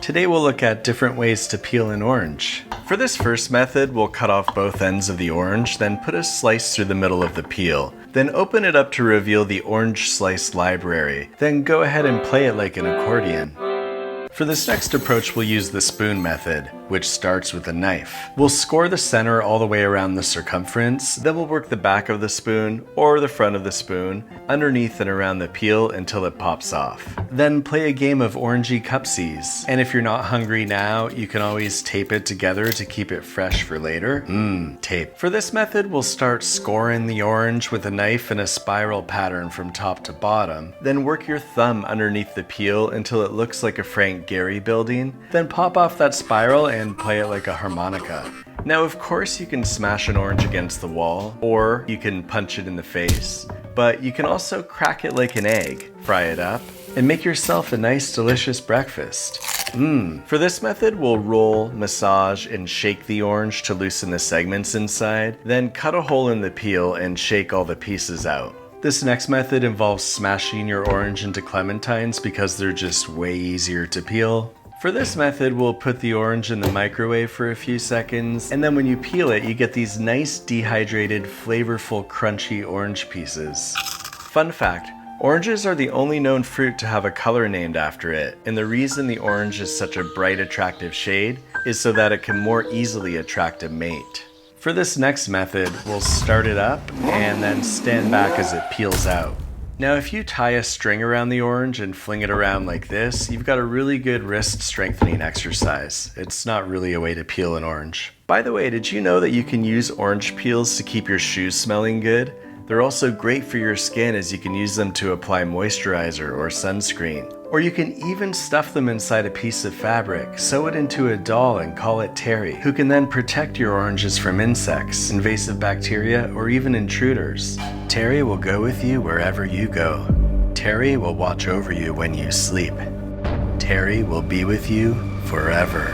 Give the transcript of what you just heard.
Today we'll look at different ways to peel an orange. For this first method, we'll cut off both ends of the orange, then put a slice through the middle of the peel. Then open it up to reveal the orange slice library. Then go ahead and play it like an accordion. For this next approach, we'll use the spoon method, which starts with a knife. We'll score the center all the way around the circumference, then we'll work the back of the spoon or the front of the spoon underneath and around the peel until it pops off. Then play a game of orangey cupsies. And if you're not hungry now, you can always tape it together to keep it fresh for later. Tape. For this method, we'll start scoring the orange with a knife in a spiral pattern from top to bottom. Then work your thumb underneath the peel until it looks like a Frank Gehry building. Then pop off that spiral and play it like a harmonica. Now, of course, you can smash an orange against the wall, or you can punch it in the face, but you can also crack it like an egg, fry it up, and make yourself a nice, delicious breakfast. For this method, we'll roll, massage, and shake the orange to loosen the segments inside, then cut a hole in the peel and shake all the pieces out. This next method involves smashing your orange into clementines because they're just way easier to peel. For this method, we'll put the orange in the microwave for a few seconds, and then when you peel it, you get these nice dehydrated, flavorful, crunchy orange pieces. Fun fact, oranges are the only known fruit to have a color named after it, and the reason the orange is such a bright, attractive shade is so that it can more easily attract a mate. For this next method, we'll start it up and then stand back as it peels out. Now, if you tie a string around the orange and fling it around like this, you've got a really good wrist strengthening exercise. It's not really a way to peel an orange. By the way, did you know that you can use orange peels to keep your shoes smelling good? They're also great for your skin as you can use them to apply moisturizer or sunscreen. Or you can even stuff them inside a piece of fabric, sew it into a doll and call it Terry, who can then protect your oranges from insects, invasive bacteria, or even intruders. Terry will go with you wherever you go. Terry will watch over you when you sleep. Terry will be with you forever.